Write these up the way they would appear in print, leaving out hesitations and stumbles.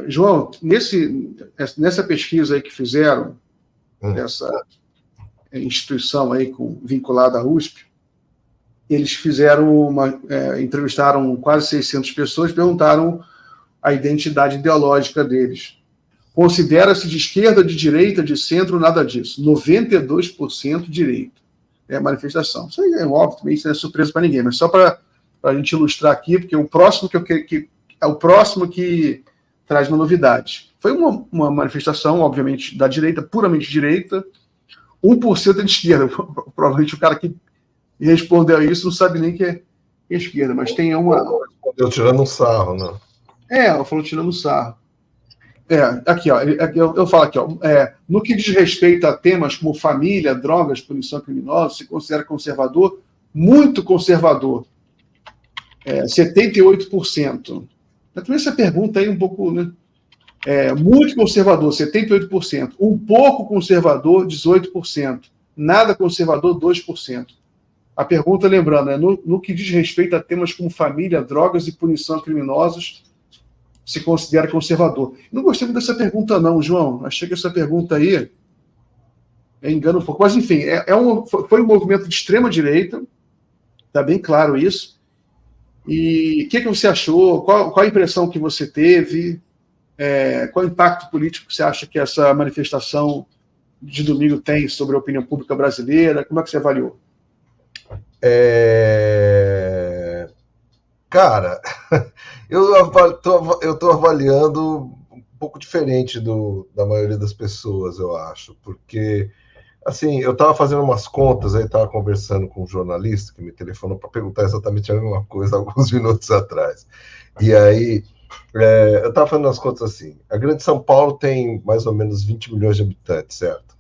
João, nessa pesquisa aí que fizeram, dessa instituição aí vinculada à USP, eles fizeram entrevistaram quase 600 pessoas, perguntaram a identidade ideológica deles. Considera-se de esquerda, de direita, de centro, nada disso. 92% direita. É a manifestação. Isso aí é óbvio, também isso não é surpresa para ninguém, mas só para a gente ilustrar aqui, porque o próximo é o próximo que traz uma novidade. Foi uma manifestação, obviamente, da direita, puramente direita, 1% é de esquerda. Provavelmente o cara que respondeu a isso não sabe nem que é esquerda, mas tem uma... Respondeu tirando um sarro, né? Ela falou tirando um sarro. Aqui, ó, eu falo aqui, ó, no que diz respeito a temas como família, drogas, punição criminosa, se considera conservador, muito conservador, 78%. Também essa pergunta aí um pouco, né? Muito conservador, 78%. Um pouco conservador, 18%. Nada conservador, 2%. A pergunta, lembrando, no que diz respeito a temas como família, drogas e punição a criminosos, se considera conservador. Não gostei muito dessa pergunta, não, João. Achei que essa pergunta aí engana um pouco. Mas, enfim, foi um movimento de extrema-direita, está bem claro isso. E o que você achou? Qual a impressão que você teve? Qual o impacto político que você acha que essa manifestação de domingo tem sobre a opinião pública brasileira? Como é que você avaliou? Cara, eu tô avaliando um pouco diferente da maioria das pessoas, eu acho, porque, assim, eu estava fazendo umas contas, aí estava conversando com um jornalista que me telefonou para perguntar exatamente a mesma coisa alguns minutos atrás. E aí, eu estava fazendo as contas assim, a Grande São Paulo tem mais ou menos 20 milhões de habitantes, certo?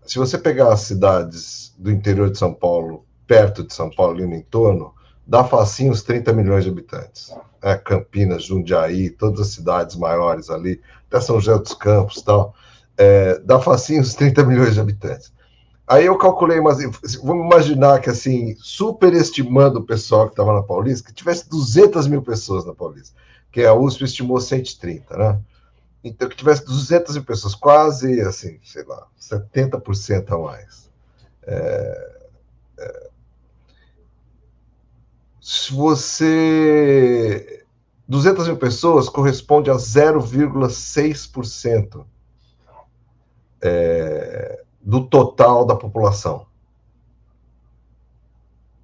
Se você pegar as cidades do interior de São Paulo, perto de São Paulo, ali no entorno, dá facinho uns 30 milhões de habitantes. Campinas, Jundiaí, todas as cidades maiores ali, até São José dos Campos e tal, dá facinho uns 30 milhões de habitantes. Aí eu calculei, mas vamos imaginar que, assim, superestimando o pessoal que estava na Paulista, que tivesse 200 mil pessoas na Paulista, que a USP estimou 130, né? Então, que tivesse 200 mil pessoas, quase, assim, sei lá, 70% a mais. Se você... 200 mil pessoas corresponde a 0,6% do total da população.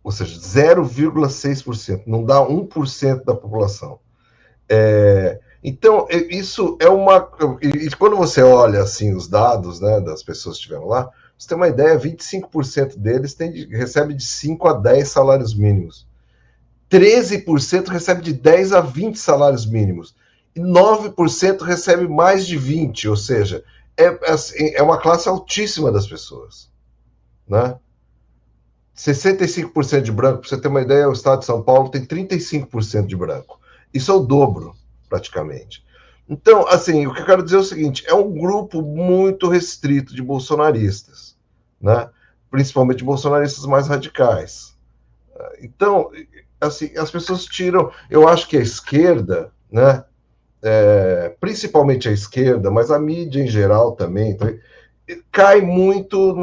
Ou seja, 0,6%. Não dá 1% da população. Então, isso é uma... E quando você olha, assim, os dados, né, das pessoas que estiveram lá, você tem uma ideia, 25% deles recebe de 5 a 10 salários mínimos. 13% recebe de 10 a 20 salários mínimos. E 9% recebe mais de 20, ou seja, é uma classe altíssima das pessoas. Né? 65% de branco, para você ter uma ideia, o estado de São Paulo tem 35% de branco. Isso é o dobro, praticamente. Então, assim, o que eu quero dizer é o seguinte, é um grupo muito restrito de bolsonaristas, né? Principalmente bolsonaristas mais radicais. Então, assim, as pessoas tiram... Eu acho que a esquerda, né? Principalmente a esquerda, mas a mídia em geral também, cai muito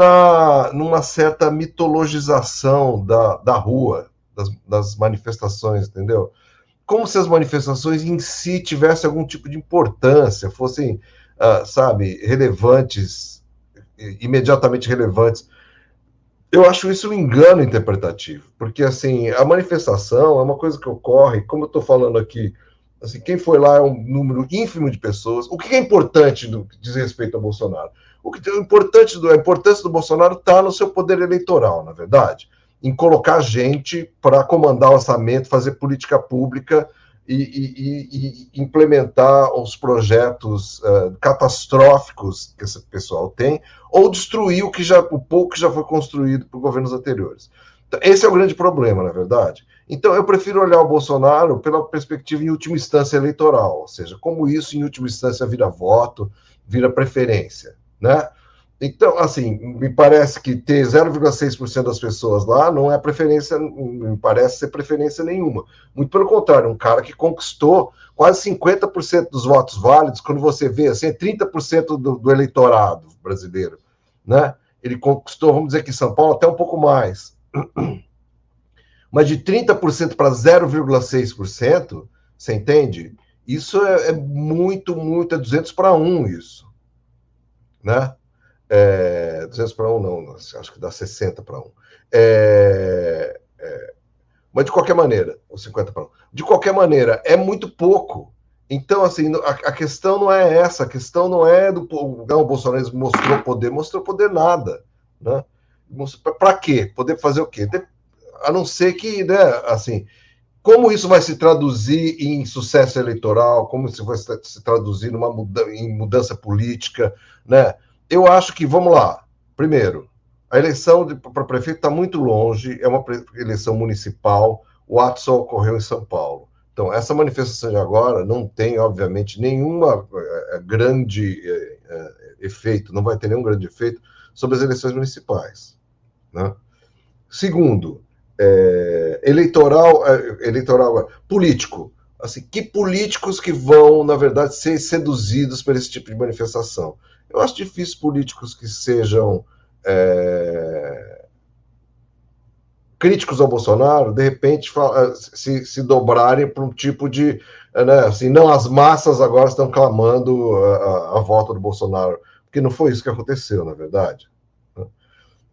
numa certa mitologização da rua, das manifestações, entendeu? Como se as manifestações em si tivessem algum tipo de importância, fossem, sabe, relevantes, imediatamente relevantes. Eu acho isso um engano interpretativo, porque, assim, a manifestação é uma coisa que ocorre, como eu estou falando aqui, assim, quem foi lá é um número ínfimo de pessoas. O que é importante no que diz respeito ao Bolsonaro? A importância do Bolsonaro está no seu poder eleitoral, na verdade, em colocar gente para comandar o orçamento, fazer política pública e implementar os projetos catastróficos que esse pessoal tem, ou destruir o pouco que já foi construído por governos anteriores. Então, esse é o grande problema, na verdade. Então, eu prefiro olhar o Bolsonaro pela perspectiva em última instância eleitoral, ou seja, como isso, em última instância, vira voto, vira preferência, né? Então, assim, me parece que ter 0,6% das pessoas lá não é preferência, me parece ser preferência nenhuma. Muito pelo contrário, um cara que conquistou quase 50% dos votos válidos, quando você vê, assim, é 30% do eleitorado brasileiro, né? Ele conquistou, vamos dizer que em São Paulo, até um pouco mais. Mas de 30% para 0,6%, você entende? Isso é muito, muito, é 200 para 1 isso, né? 200 para 1 não, acho que dá 60 para 1. Mas de qualquer maneira, ou 50 para 1. De qualquer maneira, é muito pouco. Então, assim, a questão não é essa, a questão não é do. Não, o Bolsonaro mostrou poder nada. Né? Para quê? Poder fazer o quê? A não ser que, né, assim, como isso vai se traduzir em sucesso eleitoral, como isso vai se traduzir em mudança política, né? Eu acho que, vamos lá, primeiro, a eleição para prefeito está muito longe, é uma eleição municipal, o ato só ocorreu em São Paulo. Então, essa manifestação de agora não tem, obviamente, nenhuma grande efeito, não vai ter nenhum grande efeito sobre as eleições municipais. Né? Segundo, eleitoral, político. Assim, que políticos que vão, na verdade, ser seduzidos por esse tipo de manifestação? Eu acho difícil políticos que sejam críticos ao Bolsonaro, de repente, se dobrarem para um tipo de. Né, assim, não, as massas agora estão clamando a volta do Bolsonaro, porque não foi isso que aconteceu, na verdade.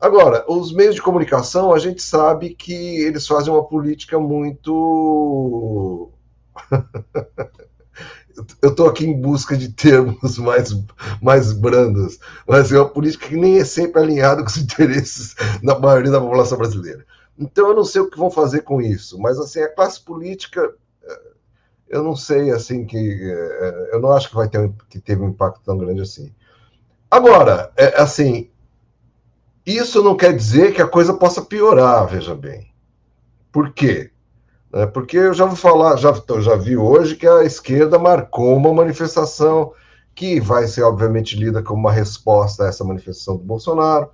Agora, os meios de comunicação, a gente sabe que eles fazem uma política muito. Eu estou aqui em busca de termos mais brandos, mas é uma política que nem é sempre alinhada com os interesses da maioria da população brasileira. Então, eu não sei o que vão fazer com isso, mas assim, a classe política, eu não sei, assim, eu não acho que teve um impacto tão grande assim. Agora, assim, isso não quer dizer que a coisa possa piorar, veja bem. Por quê? Porque eu já vou falar, já vi hoje que a esquerda marcou uma manifestação que vai ser, obviamente, lida como uma resposta a essa manifestação do Bolsonaro,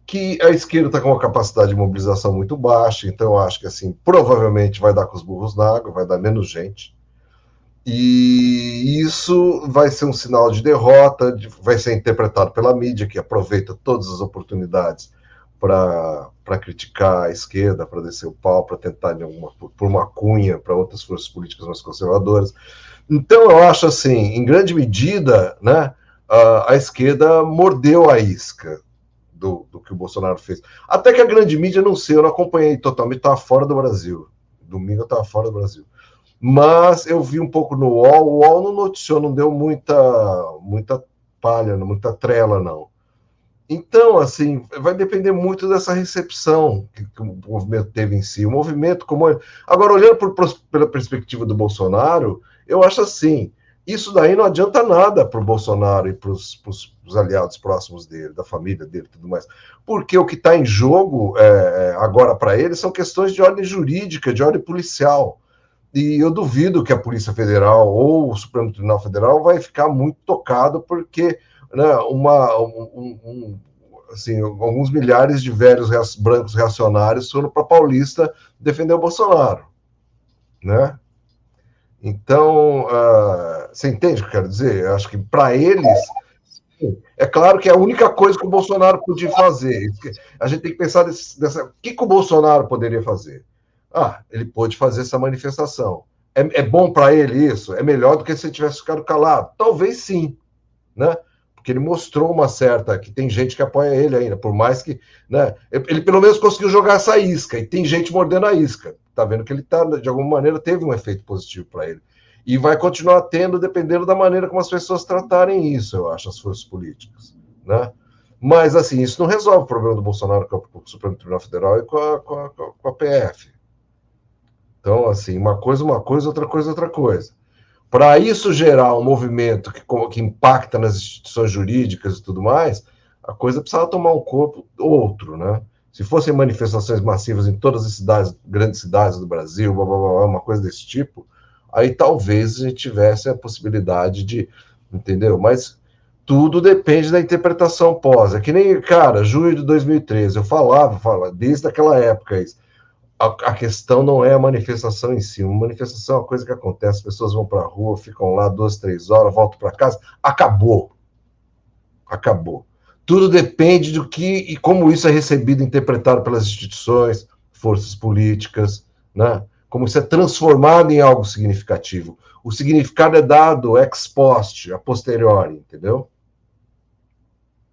que a esquerda está com uma capacidade de mobilização muito baixa, então eu acho que, assim, provavelmente vai dar com os burros na água, vai dar menos gente. E isso vai ser um sinal de derrota, vai ser interpretado pela mídia, que aproveita todas as oportunidades para criticar a esquerda, para descer o pau, para tentar por uma cunha para outras forças políticas mais conservadoras. Então, eu acho assim, em grande medida, né, a esquerda mordeu a isca do que o Bolsonaro fez. Até que a grande mídia, não sei, eu não acompanhei totalmente, estava fora do Brasil. Domingo eu estava fora do Brasil. Mas eu vi um pouco no UOL, o UOL não noticiou, não deu muita palha, muita trela, não. Então, assim, vai depender muito dessa recepção que o movimento teve em si. O movimento, como. Agora, olhando pela perspectiva do Bolsonaro, eu acho assim: isso daí não adianta nada para o Bolsonaro e para os aliados próximos dele, da família dele e tudo mais. Porque o que está em jogo agora para ele são questões de ordem jurídica, de ordem policial. E eu duvido que a Polícia Federal ou o Supremo Tribunal Federal vai ficar muito tocado, porque, né, assim, alguns milhares de velhos brancos reacionários foram para Paulista defender o Bolsonaro, né? Então, você entende o que eu quero dizer? Eu acho que para eles, é claro que é a única coisa que o Bolsonaro podia fazer. A gente tem que pensar o que o Bolsonaro poderia fazer. Ele pôde fazer essa manifestação. É bom para ele isso? É melhor do que se ele tivesse ficado calado? Talvez sim, né? Porque ele mostrou uma certa... que tem gente que apoia ele ainda, por mais que... né? Ele pelo menos conseguiu jogar essa isca, e tem gente mordendo a isca. Tá vendo que ele de alguma maneira, teve um efeito positivo para ele. E vai continuar tendo, dependendo da maneira como as pessoas tratarem isso, eu acho, as forças políticas, né? Mas, assim, isso não resolve o problema do Bolsonaro com o Supremo Tribunal Federal e com a PF. Então, assim, uma coisa, outra coisa, outra coisa. Para isso gerar um movimento que impacta nas instituições jurídicas e tudo mais, a coisa precisava tomar um corpo outro, né? Se fossem manifestações massivas em todas as cidades, grandes cidades do Brasil, blá, blá, blá, uma coisa desse tipo, aí talvez a gente tivesse a possibilidade de, entendeu? Mas tudo depende da interpretação pós. É que nem, cara, junho de 2013, eu falava desde aquela época isso. A questão não é a manifestação em si. Uma manifestação é uma coisa que acontece, as pessoas vão para a rua, ficam lá 2, 3 horas, voltam para casa, acabou. Acabou. Tudo depende do que e como isso é recebido, interpretado pelas instituições, forças políticas, né? Como isso é transformado em algo significativo. O significado é dado ex post, a posteriori, entendeu?